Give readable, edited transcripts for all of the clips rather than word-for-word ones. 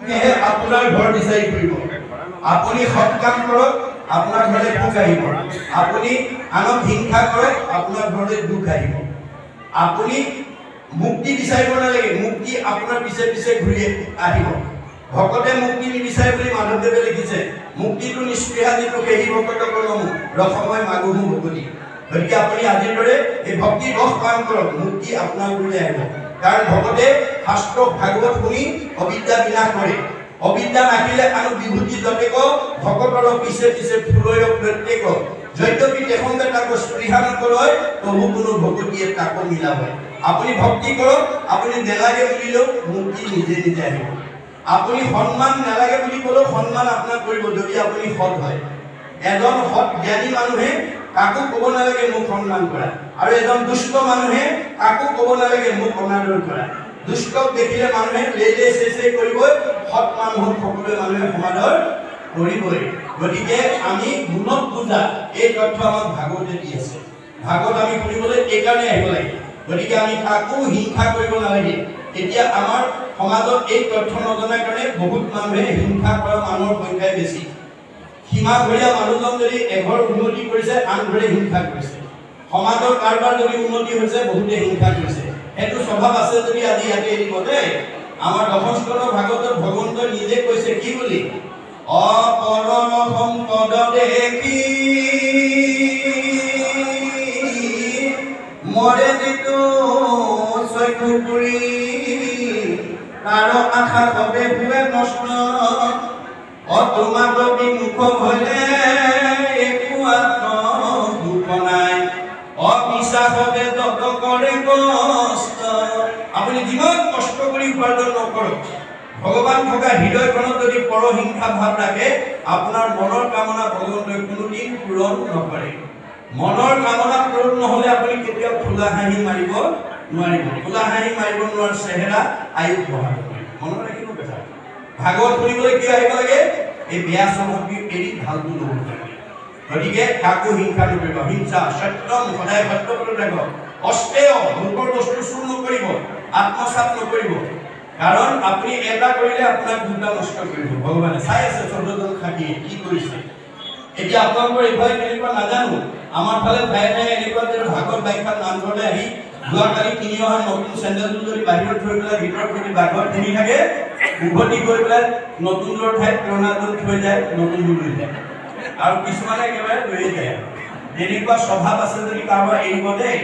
পোকেহে আপোনাৰ ঘৰ বিচাৰি ফুৰিব। আপুনি সৎ কাম কৰক, আপোনাৰ ঘৰলৈ পোক আহিব। আপুনি আনক হিংসা কৰক, আপোনাৰ ঘৰলৈ দুখ আহিব। আপুনি মুক্তি বিচাৰিব নালাগে, মুক্তি আপোনাৰ পিছে পিছে ঘূৰি আহিব। ভকতে মুক্তি নিবিচাৰে বুলি মাধৱদেৱে লিখিছে, মুক্তিটো নিস্পৃহা যিটো সেই ভকত কলম ৰসময় মাগুহু ভকতি। গতিকে আপুনি আজিৰ দৰে এই ভক্তি বশ কাম কৰক, মুক্তি আপোনাৰ ঘৰলৈ আহিব। কাৰণ ভকতে শাস্ত্ৰ ভাগৱত শুনি অবিদ্যা বিনাশ কৰে। অবিদ্যা নাখিলে আৰু বিভূতি যতেক ভকতৰ পিছে পিছে ফুলয় প্ৰত্যেক যদ্যপি তেখংগে তাকো স্পৃহা নকৰয় তবু কোনো ভকতিয়ে তাকো মিলাব। আপুনি ভক্তি কৰক, আপুনি নেলাগে বুলিলেও মুক্তি নিজে নিজে আহিব। আপুনি সন্মান নালাগে বুলি ক'লেও সন্মান আপোনাক কৰিব যদি আপুনি সৎ হয়। এজন সৎ জ্ঞানী মানুহে কাকো ক'ব নালাগে মোক সন্মান কৰা, আৰু এজন দুষ্ট মানুহে কাকো ক'ব নালাগে মোক অনাদৰ কৰা। দুষ্টক দেখিলে মানুহে লেলে চেচে কৰিব, সৎ মানুহক সকলোৱে মানুহে সমাদৰ কৰিবই। গতিকে আমি গুণত পূজা এই তথ্য আমাক ভাগৱতে দি আছে। ভাগৱত আমি শুনিবলৈ এইকাৰণে আহিব লাগে। গতিকে আমি কাকো হিংসা কৰিব নালাগে। এতিয়া আমাৰ সমাজত এই তথ্য নজনাৰ কাৰণে বহুত মানুহে হিংসা কৰা মানুহৰ সংখ্যাই বেছি। সীমাঘৰীয়া মানুহজন যদি এঘৰ উন্নতি কৰিছে, আন ঘৰে হিংসা কৰিছে। সমাজৰ কাৰোবাৰ যদি উন্নতি হৈছে, বহুতে হিংসা কৰিছে। সেইটো স্বভাৱ আছে যদি আজি ইয়াতে এৰিব দেই। আমাৰ দশম স্কন্ধৰ ভাগৱতত ভগৱন্তই নিজে কৈছে কি বুলি, অপৰম সম্পদ দেখি মৰে যিটো চক্ষু পুৰি তাৰ আশা সবে ভুৱে নষ্ট অতোমাত বিমুখ হলে একো আত্মদুখ নাই অবিশ্বাসতে যত কৰে কষ্ট। আপুনি যিমান কষ্ট কৰি উপাৰ্জন নকৰক, ভগৱান থকা হৃদয়খনত যদি পৰহিংসা ভাৱ ৰাখে, আপোনাৰ মনৰ কামনা ভগৱন্তই কোনোদিন পূৰণ নকৰে। মনৰ কামনা পূৰণ নহলে আপুনি কেতিয়াও খোলা হাঁহি মাৰিব নোৱাৰিব। খোলা হাঁহি মাৰিব নোৱাৰা চেহেৰা আয়ুস বঢ়াব নোৱাৰে। মনত ৰাখিব কথা। ভাগৱত শুনিবলৈ কিয় আহিব লাগে? এই বেয়া স্বভাৱটো এৰি ভালটো ল'ব লাগে। গতিকে কাকো হিংসা নকৰিব। হিংসা সত্যম, সদায় সত্য পথত ৰাখিব। অস্তেয়, লোকৰ বস্তু চুৰ নকৰিব, আত্মসাৎ নকৰিব। কাৰণ আপুনি এটা কৰিলে আপোনাক দুটা নষ্ট কৰিব। ভগৱানে চাই আছে ১৪জন খাটিয়ে কি কৰিছে। এতিয়া আপোনালোকৰ এইফালে কেনেকুৱা নাজানো, আমাৰ ফালে ঠায়ে ঠায়ে এনেকুৱা যে ভাগৱত ব্যাখ্যাত নামঘৰলৈ আহি যোৱাকালি কিনি অহা নতুন চেণ্ডেলটো যদি বাহিৰত থৈ পেলাই ভিতৰত যদি বাঘত কিনি থাকে, উভতি গৈ পেলাই নতুন যোৰ ঠাইত পুৰণাযোৰ থৈ যায়, নতুনযোৰ লৈ যায়। আৰু কিছুমানে একেবাৰে লৈয়ে যায়। তেনেকুৱা স্বভাৱ আছে যদি কাৰোবাৰ এৰিব দেই।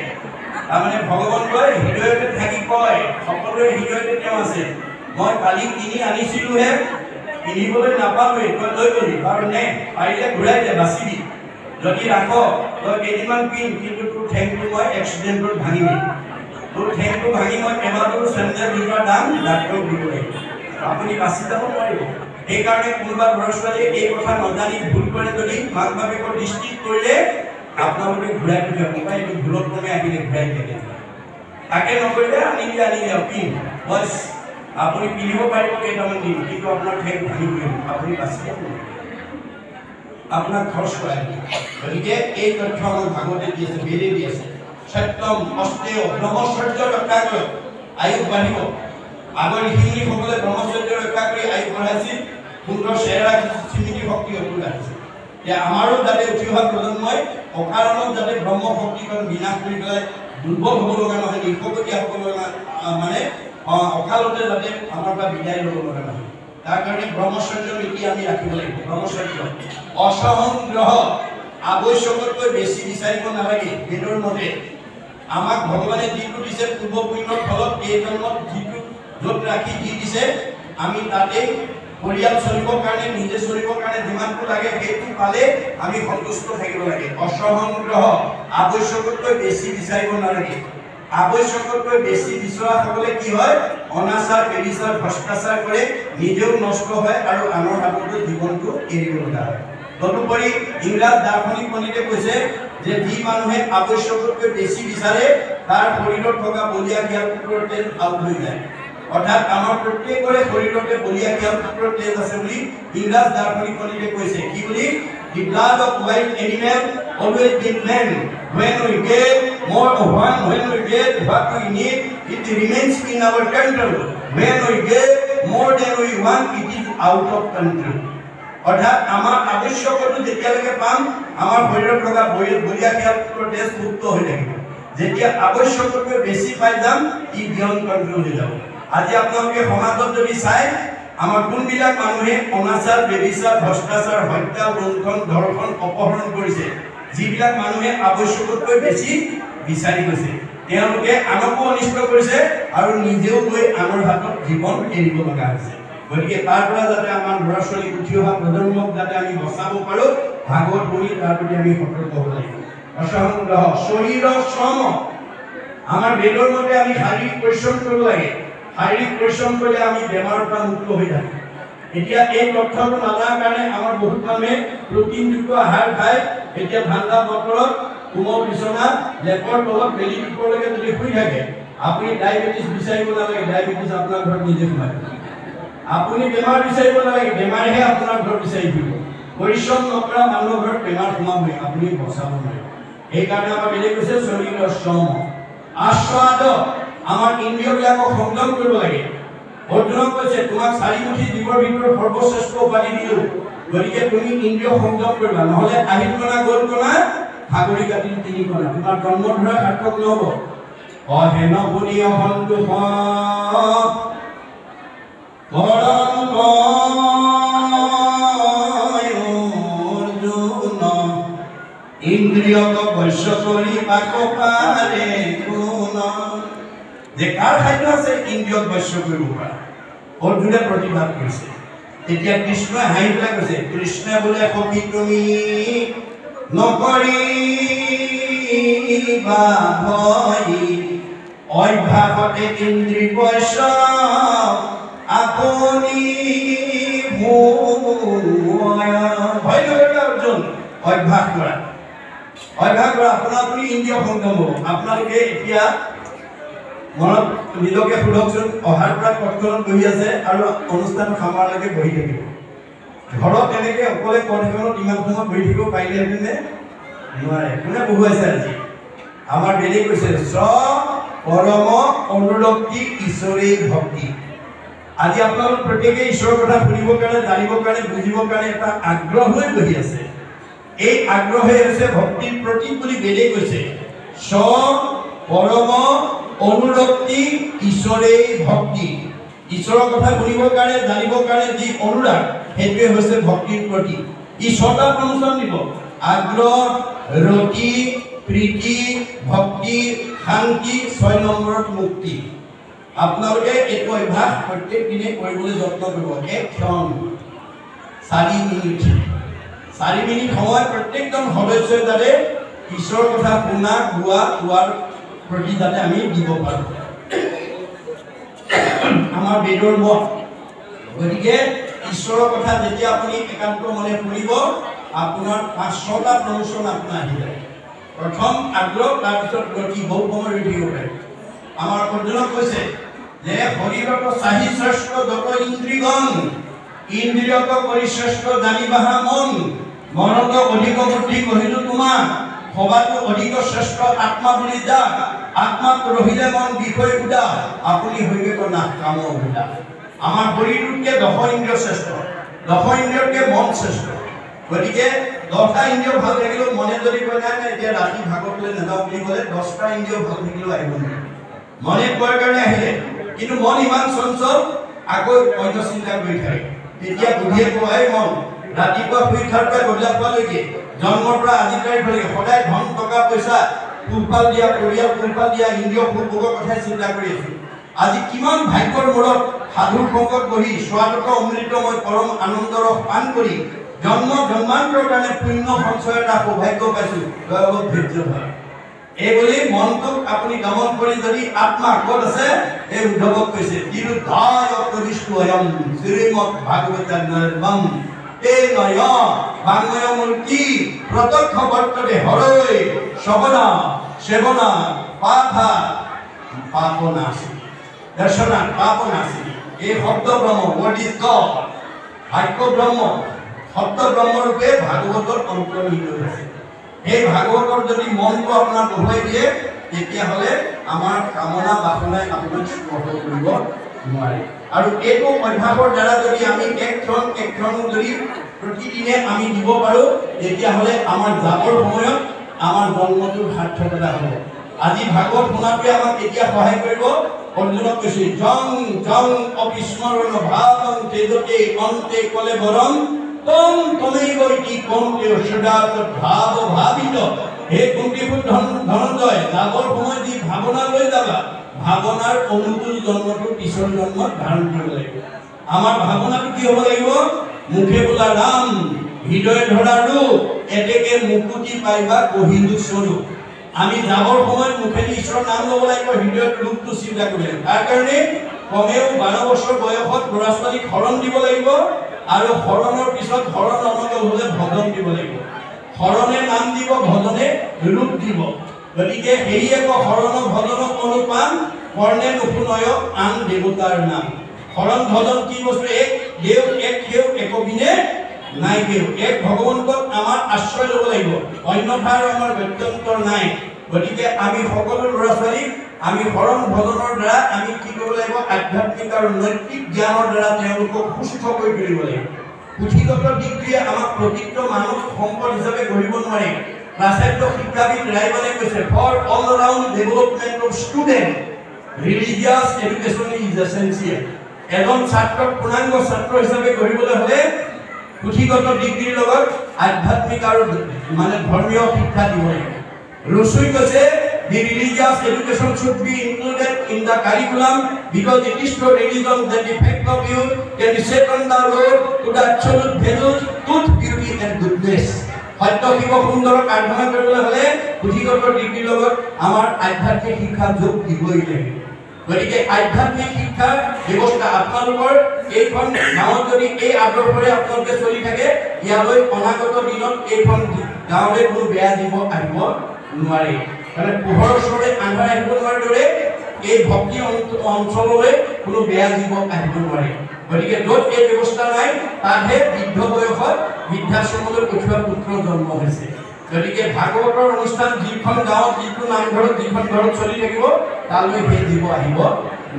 তাৰমানে ভগৱন্তই হৃদয়তে থাকি কয়, সকলোৰে হৃদয়তে তেওঁ আছে। মই কালি কিনি আনিছিলোহে, কিনিবলৈ নাপালোৱে, তই লৈ গলি বাৰু নে, পাৰিলে ঘূৰাই দে, বাচি দি। যদি ৰাখ তই কেইদিনমান পিন, কিন্তু তোৰ ঠেংটো মই এক্সিডেণ্টত ভাঙিমেই। তোৰ ঠেংটো ভাঙি মই কেইবাযোৰ চেণ্ডেল দুটাৰ দাম ডাক্তৰক দিব লাগিব। আপুনি বাচি যাব নোৱাৰিব। সেইকাৰণে কোনোবা ল'ৰা ছোৱালীয়ে এই কথা নজানি ভুল কৰে যদি মাক বাপেকৰ দৃষ্টিত কৰিলে আপোনালোকে ঘূৰাই পঠিয়াব। মোবাইল এইটো ভুলত ক্ৰমে আহিলে ঘূৰাই দিয়ে। তাকে নকৰিলে আনিলে পিন বছ আপুনি পিন্ধিব পাৰিব কেইটামান দিন, কিন্তু আপোনাৰ ঠেং ভাঙি পৰিব, আপুনি বাচি যাব নোৱাৰিব। আপোনাক খৰচ কৰাই দিয়ে। গতিকে এই তথ্য আমাক ভাগৱতে দি আছে, বেদে দি আছে। সত্যম, অস্তেয়, ব্ৰহ্মচৰ্য ৰক্ষা কৰক, আয়ুস বাঢ়িব। আগৰ ঋষিমুনিসকলে ব্ৰহ্মচৰ্য ৰক্ষা কৰি আয়ুস বঢ়াইছিল, সুন্দৰ চেহেৰা স্মৃতি শক্তি অটুট ৰাখিছিল। এতিয়া আমাৰো যাতে উঠি অহা প্ৰজন্মই অকাৰণত যাতে ব্ৰহ্ম শক্তিখন বিনাশ কৰি পেলাই দুৰ্বল হ'ব লগা নহয়, নিশকতীয়া হ'ব লগা মানে অকালতে যাতে আমাৰ পৰা বিদায় ল'ব লগা নহয়। তাৰ কাৰণে ব্ৰহ্মচৰ্য নীতি আমি ৰাখিব লাগিব। ব্ৰহ্মচৰ্য, অসহংগ্ৰহ, আৱশ্যকতকৈ বেছি বিচাৰিব নালাগে। বেদৰ মতে আমাক ভগৱানে যিটো দিছে পূৰ্ব পুণ্যৰ ফলত এই জন্মত যিটো য'ত ৰাখি দি দিছে, আমি তাতেই পৰিয়াল চলিবৰ কাৰণে, নিজে চলিবৰ কাৰণে যিমানটো লাগে সেইটো পালে আমি সন্তুষ্ট থাকিব লাগে। অসহংগ্ৰহ, আৱশ্যকতকৈ বেছি বিচাৰিব নালাগে। আৱশ্যকতকৈ বেছি বিচৰা সকলে কি হয়, অনাচাৰ, বেবিচাৰ, ভ্ৰষ্টাচাৰ কৰে, নিজেও নষ্ট হয় আৰু আনৰ হাততো জীৱনটো এৰিব লগা হয়। তদুপৰি ইংৰাজ দাৰ্শনিক পণ্ডিতে কৈছে যে যি মানুহে আৱশ্যকতকৈ বেছি বিচাৰে তাৰ শৰীৰত থকা বলিয়া জ্ঞান টুকুৰৰ তেজ আউট হৈ যায়। অৰ্থাৎ আমাৰ প্ৰত্যেকৰে শৰীৰতে বলিয়া জ্ঞান টুকুৰৰ তেজ আছে বুলি ইংৰাজ দাৰ্শনিক পণ্ডিতে কৈছে। কি বুলি? The blood of wild animal always in man. When we get more of when we get what we need, it remains in our control. When we get more than we want, it is out of control. অর্থাৎ আমার আবশ্যকতা যেতিয়ালৈকে পাম আমার শৰীৰৰ থকা বলিয়া ক্ষেত্ৰৰ তেজ মুক্ত হৈ থাকিব যেতিয়া আবশ্যকতকৈ বেছি পাই যাম ই বিয়ন কন্ট্ৰোল হৈ যাব আজি আপোনালোকে সমাজত যদি চাই আমাৰ কোনবিলাক মানুহে অনাচাৰ বেবিচাৰ ভ্ৰষ্টাচাৰ হত্যা লুণ্ঠন ধৰ্ষণ অপহৰণ কৰিছে যিবিলাক মানুহে আবশ্যকতকৈ বেছি বিচাৰি গৈছে তেওঁলোকে আনকো অনিষ্ট কৰিছে আৰু নিজেও গৈ আনৰ হাতত জীৱন এৰিব লগা হৈছে গতিকে তাৰ পৰা যাতে আমাৰ ল'ৰা ছোৱালী উঠি অহা প্ৰজন্মক যাতে আমি বচাব পাৰোঁ ভাগৱত পঢ়ি তাৰ প্ৰতি আমি সতৰ্ক হ'ব লাগিব অসংগ্ৰহ শৰীৰৰ শ্ৰম আমাৰ বেদৰ মতে আমি শাৰীৰিক পৰিশ্ৰম কৰিব লাগে শাৰীৰিক পৰিশ্ৰম কৰিলে আমি বেমাৰৰ পৰা মুক্ত হৈ যাম এতিয়া এই তথ্যটো নজনাৰ কাৰণে আমাৰ বহুত মানুহে প্ৰটিনযুক্ত আহাৰ খায় এতিয়া ঠাণ্ডা বতৰত কোমল বিচনা লেপৰ তলত বেলি ওপৰলৈকে যদি শুই থাকে আপুনি ডায়েবেটিছ বিচাৰিব নালাগে ডায়েবেটিছ আপোনাৰ ঘৰত নিজে সোমাই আপুনি বেমাৰ বিচাৰিব নালাগে বেমাৰহে আপোনাৰ ঘৰত বিচাৰি ফুৰিব পৰিশ্ৰম নকৰা মানুহৰ ঘৰত বেমাৰ সোমাবই আপুনি বচাব নোৱাৰিব এইকাৰণে আমাৰ বেলেগ কৈছে শৰীৰৰ শ্ৰম আস্বাদ আমাৰ ইন্দ্ৰিয়বিলাকক সংযম কৰিব লাগে অৰ্জুনক কৈছে তোমাক 4 মুঠি জীৱৰ ভিতৰত সৰ্বশ্ৰেষ্ঠ উপাধি দিলো গতিকে তুমি ইন্দ্ৰিয় সংযম কৰিবা নহলে আহিল কণা গ'ল কণা ভাগৰি কাটিল 3 কণা তোমাৰ জন্ম ধৰা সাৰ্থক নহব অহেন গুণী অসন্তোষ পৰম অৰ্জুন ইন্দ্ৰিয়ক বৈশ্য কৰি পাক পাৰে গুণ যে কাৰ খাদ্য আছে ইন্দ্ৰিয়ক বৈশ্য কৰিব পৰা অৰ্জুনে প্ৰতিবাদ কৰিছে তেতিয়া কৃষ্ণই হাঁহি পেলাই কৈছে কৃষ্ণে বোলে সখী তুমি নকৰিবা ভয় অভ্যাসতে ইন্দ্ৰিয় বৈশ্য আপুনি ভয় নকৰিবা অৰ্জুন অভ্যাস কৰা আপুনি ইন্দ্ৰিয় সংযম হ'ব আপোনালোকে এতিয়া মনত নিজকে সুধকচোন অহাৰ পৰা কক্ষণত বহি আছে আৰু অনুষ্ঠান সামৰালৈকে বহি থাকিব ঘৰত এনেকে অকলে কক্ষণত ইমান সময় বহি থাকিব পাৰিলেহেঁতেনে নোৱাৰে কোনে বহুৱাইছে আজি আমাৰ বেলেগ কৈছে স্ব পৰম অনুৰক্তি ঈশ্বৰেই ভক্তি আজি আপোনালোক প্ৰত্যেকে ঈশ্বৰৰ কথা শুনিবৰ কাৰণে জানিবৰ কাৰণে বুজিবৰ কাৰণে এটা আগ্ৰহ লৈ বহি আছে এই আগ্ৰহে হৈছে ভক্তিৰ প্ৰতীক বুলি বেলেগ কৈছে স্ব পৰম অনুৰক্তি ঈশ্বৰেই ভক্তি ঈশ্বৰৰ কথা শুনিবৰ কাৰণে জানিবৰ কাৰণে যি অনুৰাগ সেইটোৱে হৈছে ভক্তিৰ প্ৰতীক ই ছটা প্ৰমোচন দিব আগ্ৰহ ৰতি প্ৰীতি ভক্তি শান্তি 6 নম্বৰত মুক্তি আপোনালোকে এইটো অভ্যাস প্ৰত্যেক দিনে কৰিবলৈ যত্ন কৰিব এক ক্ষণ 4 মিনিট সময় প্ৰত্যেকজন সদস্যই যাতে ঈশ্বৰৰ কথা শুনা গোৱা কোৱাৰ প্ৰতি যাতে আমি দিব পাৰোঁ আমাৰ বেদৰ মত গতিকে ঈশ্বৰৰ কথা যেতিয়া আপুনি একান্ত মনে শুনিব আপোনাৰ 5-6টা প্ৰমোচন আপোনাৰ আহি যায় প্ৰথম আগ্ৰহ তাৰপিছত গতি বহু সময় ৰৈ থাকিব পাৰে আমাৰ অৰ্জুনক কৈছে যে শৰীৰত চাহি শ্ৰেষ্ঠ যত ইন্দ্ৰিয়গণ ইন্দ্ৰিয়ক কৰি শ্ৰেষ্ঠ জানিবাহা মন মনত অধিক বুদ্ধি কহিলো তোমাক সবাতো অধিক শ্ৰেষ্ঠ আত্মা বুলি যাক আত্মাত ৰহিলে মন বিষয় উদা আপুনি হইবে কনা কাম উদা আমাৰ শৰীৰটোকে 10 ইন্দ্ৰিয় শ্ৰেষ্ঠ 10 ইন্দ্ৰিয়কে মন শ্ৰেষ্ঠ গতিকে 10টা ইন্দ্ৰিয় ভাল থাকিলেও মনে যদি কয় নাই এতিয়া ৰাতি ভাগতলৈ নাযাওঁ বুলি ক'লে 10টা ইন্দ্ৰিয় ভাল থাকিলেও আহিব নোৱাৰে মনে কোৱাৰ কাৰণে আহিলে কিন্তু মন ইমান চঞ্চল আকৌ অন্য চিন্তা কৰি থাকে তেতিয়া বুদ্ধিয়ে কয় মন ৰাতিপুৱা শুই উঠাৰ পৰা গধূলি পোৱালৈকে জন্মৰ পৰা আজি তাৰিখলৈকে সদায় ধন টকা পইচা ফুলফাল দিয়া পৰিয়াল ফুলফাল দিয়া ইন্দ্ৰিয় ফুলভোগৰ কথাই চিন্তা কৰি আছো আজি কিমান ভাগ্যৰ মূৰত সাধুৰ সংগত বহি স্বাদক অমৃতময় পৰম আনন্দ ৰস পান কৰি জন্ম জন্মান্তৰ কাৰণে পুণ্য সঞ্চয়ৰ এটা সৌভাগ্য পাইছো দয়াবল ধৈৰ্য ধৰা এই বুলি মনটোক আপুনি দমন কৰি যদি আত্মা ক'ত আছে এই উদ্ধৱক কৈছে তিৰুধায় কবিষ্ণয়ম শ্ৰীমদ ভাগৱতানৰ্মম এই নয় বাংময় মূৰ্তি প্ৰত্যক্ষ বৰ্ততে হৰৈ শবনা সেবনা পাঠা পাপনাসি দৰ্শনা পাপনাসি এই শব্দ ব্ৰহ্ম what is God ভাগ্য ব্ৰহ্ম শব্দ ব্ৰহ্ম ৰূপে ভাগৱতৰ অন্তৰ্নিহিত আছে এই ভাগৱতৰ যদি মনটো আপোনাৰ বহুৱাই দিয়ে তেতিয়াহ'লে আমাৰ কামনা বাসনাই আপোনাক স্পৰ্শ কৰিব নোৱাৰে আৰু এইটো অভ্যাসৰ দ্বাৰা যদি আমি এক ক্ষণ যদি প্ৰতিদিনে আমি দিব পাৰো তেতিয়াহ'লে আমাৰ যাবৰ সময়ত আমাৰ জন্মটোৰ সাৰ্থকতা হ'ব। আজি ভাগৱত শুনাটোৱে আমাক এতিয়া সহায় কৰিব। অৰ্জুনক কৈছে জং জং অবিস্মৰণ ভাৱং তেজতে অন্তে কলেবৰম তম তমৈবৈতি কৌন্তেয় সদা তদ্ভাৱ ভাবিত। হে কুন্তীপুত্ৰ ধনঞ্জয়, যাবৰ সময়ত যি ভাৱনা লৈ যাবা, ভাৱনাৰ অনুকূল জন্মটো পিছৰ জন্মত ধাৰণ কৰিব লাগিব। আমাৰ ভাৱনাটো কি হ'ব লাগিব? মুখে বোলা ৰাম, হৃদয় ধৰা ৰূপ, এতেকে মুকুতি পাইবা কহিলো স্বৰূপ। আমি যাবৰ সময়ত মুখেদি ঈশ্বৰৰ নাম ল'ব লাগিব, হৃদয়ৰ ৰূপটো চিন্তা কৰিব লাগিব। তাৰ কাৰণে কমেও 12 বছৰ বয়সত ল'ৰা ছোৱালীক শৰণ দিব লাগিব, আৰু শৰণৰ পিছত শৰণ নমকে হ'লে ভজন দিব লাগিব। শৰণে নাম দিব, ভজনে ৰূপ দিব। গতিকে সেই এক শৰণ ভজন অনুপান কৰ্ণে নুশুনয় আন দেৱতাৰ নাম। শৰণ ভজন কি বস্তু? এক দেৱ এক সেৱ একবিনে নাই কেউ। এক ভগৱন্তক আমাৰ আশ্ৰয় ল'ব লাগিব, অন্যথাৰ আমাৰ গত্যন্তৰ নাই। গতিকে আমি সকলো ল'ৰা ছোৱালীক আমি শৰণ ভজনৰ দ্বাৰা আমি কি কৰিব লাগিব? আধ্যাত্মিক আৰু নৈতিক জ্ঞানৰ দ্বাৰা তেওঁলোকক সুস্থ কৰি তুলিব লাগিব। পুথিগত দিশটোৱে আমাক প্ৰকৃত মানৱ সম্পদ হিচাপে গঢ়িব নোৱাৰে। প্ৰাচাৰ্য শিক্ষাবিদ ৰায়মানে কৈছে, for all round development of student religious education is essential. এজন ছাত্ৰক পূৰ্ণাংগ ছাত্ৰ হিচাপে গঢ়িবলৈ হ'লে পুথিগত ডিগ্ৰীৰ লগত আধ্যাত্মিক আৰু ধৰ্মীয় শিক্ষা দিব লাগিব। ৰুচুই কৈছে, the religious education should be included in the curriculum because it is through religion that the fact of youth can be set on the road to the absolute values, truth, beauty and goodness. সত্য শিৱ সুন্দৰক আৰাধনা কৰিবলৈ হ'লে পুথিগত ডিগ্ৰীৰ লগত আমাৰ আধ্যাত্মিক শিক্ষা যোগ দিবই লাগিব। গতিকে আধ্যাত্মিক শিক্ষাৰ ব্যৱস্থা আপোনালোকৰ এইখন গাঁৱত যদি এই আদৰ্শৰে আপোনালোকে চলি থাকে, ইয়ালৈ অনাগত দিনত এইখন গাঁৱলৈ কোনো বেয়া জীৱ আহিব নোৱাৰে। মানে পোহৰৰ ওচৰলৈ আন্ধাৰ আহিব নোৱাৰে দৰে এই ভক্তি অঞ্চললৈ কোনো বেয়া জীৱ আহিব নোৱাৰে। গতিকে য'ত এই ব্যৱস্থা নাই তাতহে বৃদ্ধ বয়সত বৃদ্ধাশ্ৰমলৈ পঠিওৱা পুত্ৰ জন্ম হৈছে। গতিকে ভাগৱতৰ অনুষ্ঠান যিখন গাঁৱত যিটো নামঘৰত যিখন ঘৰত চলি থাকিব তালৈ সেই জীৱ আহিব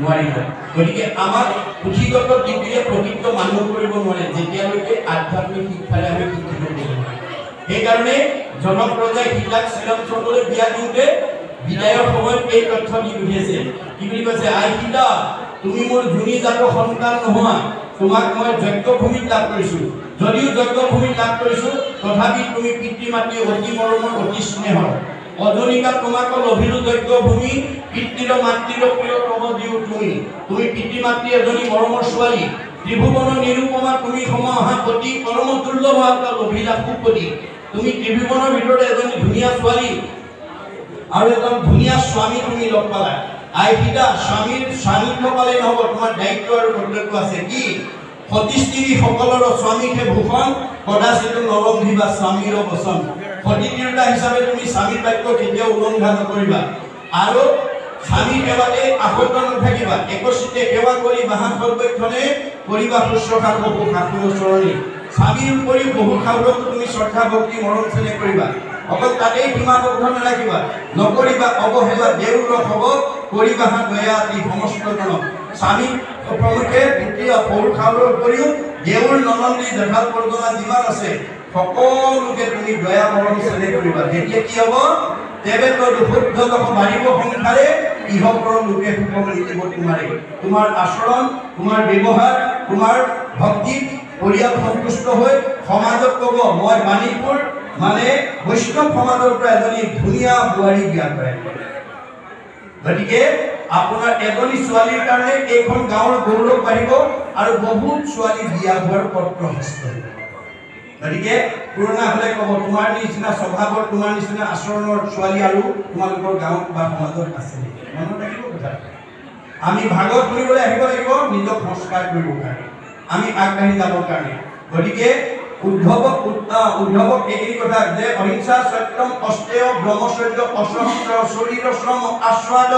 নোৱাৰিব। গতিকে আমাক পুথিগত ডিগ্ৰীয়ে প্ৰকৃত মানুহ কৰিব নোৱাৰে যেতিয়ালৈকে আধ্যাত্মিক শিক্ষাৰে আমি শিক্ষিত কৰিব নোৱাৰিম। সেইকাৰণে জনক ৰজাই সীতাক শ্ৰীৰামচন্দ্ৰলৈ বিয়া দিওঁতে বিদায়ৰ সময়ত এই তথ্য দি পঠিয়াইছে। কি বুলি কৈছে? আই সীতা, তুমি মোৰ জুনি জাতৰ সন্তান নোহোৱা, তোমাক মই যজ্ঞভূমিত লাভ কৰিছোঁ। যদিও যজ্ঞভূমিত লাভ কৰিছোঁ তথাপি তুমি পিতৃ মাতৃ অতি মৰমৰ অতি স্নেহৰ। অজনিকা তোমাক লভিলো যজ্ঞভূমি, পিতৃৰ মাতৃৰ প্ৰিয় তব দিও তুমি। তুমি পিতৃ মাতৃ এজনী মৰমৰ ছোৱালী, ত্ৰিভুৱন নিৰূপমা তুমি সমাহাপতি, পৰম দুৰ্লভ লভিলা সুপতি। তুমি ত্ৰিভুৱনৰ ভিতৰত এজনী ধুনীয়া ছোৱালী আৰু এজন ধুনীয়া স্বামী তুমি লগ পালা। আই সীতা, স্বামীত্ব পালে নহ'ব, তোমাৰ দায়িত্ব আৰু কৰ্তব্য আছে। কি? সতী স্ত্ৰী সকলৰ স্বামীকে ভূষণ, কদাচিত নৰম্ভিবা স্বামীৰ বচন। সতী তিৰোতা হিচাপে তুমি স্বামীৰ বাক্য কেতিয়াও উলংঘা নকৰিবা, আৰু স্বামী সেৱাতে আবদ্ধ নাথাকিবা। একচিতে সেৱা কৰি বাহা সৰ্বক্ষণে কৰিবা শুশ্ৰূষা বহু শাশুৰ চৰণী। স্বামীৰ উপৰি বহু শাহুৰক তুমি শ্ৰদ্ধা ভক্তি মৰম চেনেহ কৰিবা। অকল তাতেই সীমাবদ্ধ নাৰাখিবা, নকৰিবা অৱহেলা দেউৰ হ'ব, কৰিবা দয়া আদি সমস্ত জনক। স্বামী প্ৰমুখে সৰু শাহুৰৰ উপৰিও দেউৰ ননন্দী জেঠাল পৰ্জনা যিমান আছে সকলোকে তুমি দয়া মৰম চেনেহ কৰিবা। তেতিয়া কি হ'ব? তেবে শুদ্ধ বাঢ়িব সংসাৰে, ইহপৰ লোকে সুখ মিলিব তোমাৰে। তোমাৰ আচৰণ, তোমাৰ ব্যৱহাৰ, তোমাৰ ভক্তি পৰিয়াল সন্তুষ্ট হৈ সমাজক ক'ব, মই বাণীপুৰ বৈষ্ণৱ সমাজৰ পৰা এজনী ধুনীয়া বোৱাৰী বিয়া কৰাইছোঁ। গতিকে আপোনাৰ এজনী ছোৱালীৰ কাৰণে এইখন গাঁৱৰ গৌৰৱ বাঢ়িব আৰু বহুত ছোৱালী বিয়া হোৱাৰ পত্ৰ হস্ত হ'ব। গতিকে পুৰণা হ'লে ক'ব, তোমাৰ নিচিনা স্বভাৱৰ, তোমাৰ নিচিনা আচৰণৰ ছোৱালী আৰু তোমালোকৰ গাঁৱত বা সমাজত আছে নেকি? মনত ৰাখিব কথা। আমি ভাগৱত শুনিবলৈ আহিব লাগিব নিজক সংস্কাৰ কৰিবৰ কাৰণে, আমি আগবাঢ়ি যাবৰ কাৰণে। গতিকে উদ্ধৱক এই কথা যে অহিংসা সত্যম অস্তেয় ব্ৰহ্মচৰ্য অসহস্ৰ শৰীৰ শ্ৰম আস্বাদ,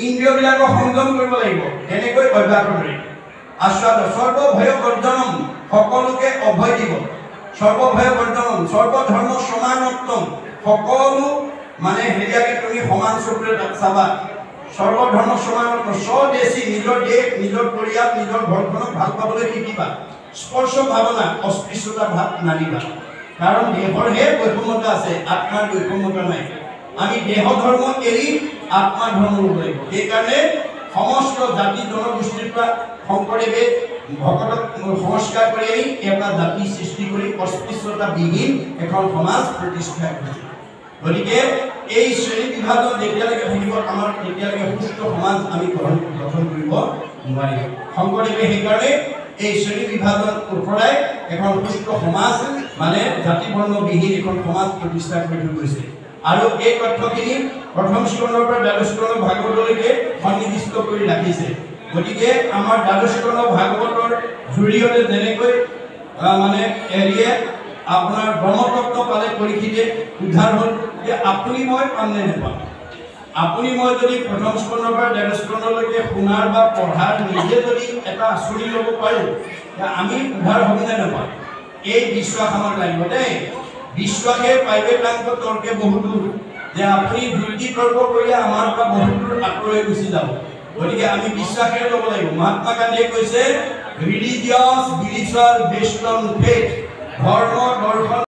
ইন্দ্ৰিয়বিলাকক সংযম কৰিব লাগিব। এনেকৈ অভ্যাস কৰি আস্বাদ সৰ্বভয় বৰ্জনম, সকলোকে অভয় দিব। সৰ্বভয় বৰ্জনম, সৰ্বধৰ্ম সমানত্তম, সকলো হেৰিয়াকে তুমি সমান চকুৰে চাবা। সৰ্বধৰ্ম সমানত স্বদেশী নিজৰ দেশ নিজৰ পৰিয়াল নিজৰ ঘৰখনক ভাল পাবলৈ শিকিবা স্পৰ্শ ভাৱনা অস্পৃশ্যতা ভাৱ নানিবা কাৰণ দেহৰহে বৈষম্যতা আছে আত্মাৰ বৈষম্যতা নাই আমি দেহ ধৰ্ম এৰি আত্মা ধৰ্ম ল'ব লাগিব সেইকাৰণে সমস্ত জাতি জনগোষ্ঠীৰ পৰা শংকৰদেৱে ভকতক সংস্কাৰ কৰি আনি এটা জাতি সৃষ্টি কৰি অস্পৃশ্যতা বিহীন এখন সমাজ প্ৰতিষ্ঠা কৰিছে গতিকে এই শ্ৰেণী বিভাজন যেতিয়ালৈকে থাকিব আমাৰ তেতিয়ালৈকে সুস্থ সমাজ আমি গঠন কৰিব নোৱাৰিম শংকৰদেৱে সেইকাৰণে এই শ্ৰেণী বিভাজন উঠৰাই এখন সুস্থ সমাজ মানে জাতি বৰ্ণ বিহীন এখন সমাজ প্ৰতিষ্ঠা কৰি থৈ গৈছে আৰু এই তথ্যখিনি প্ৰথম স্কন্ধৰ পৰা দ্বাদশ স্কন্ধ ভাগৱতলৈকে সন্নিৱিষ্ট কৰি ৰাখিছে গতিকে আমাৰ দ্বাদশ স্কন্ধ ভাগৱতৰ জৰিয়তে যেনেকৈ মানে এৰিয়ে আপোনাৰ ব্ৰহ্মতত্ত্ব পালে পৰীক্ষিতে উদ্ধাৰ হ'ল যে আপুনি মই পামনে নেপাম আপুনি মই যদি প্ৰথম স্কন্ধৰ পৰা দ্বাদশ স্কন্ধলৈকে শুনাৰ বা পঢ়াৰ নিজে যদি এটা আঁচনি ল'ব পাৰোঁ আমি উদ্ধাৰ হ'বনে নাপাম এই বিশ্বাস আমাক লাগিব দেই বিশ্বাসে প্ৰাইভেটাংক তৰ্কে বহুত দূৰ যে আপুনি যুক্তি তৰ্ক কৰিলে আমাৰ পৰা বহুত দূৰ আঁতৰাই গুচি যাব গতিকে আমি বিশ্বাসেৰে ল'ব লাগিব মহাত্মা গান্ধীয়ে কৈছে religious believes R based on faith ধৰ্ম দৰ্শন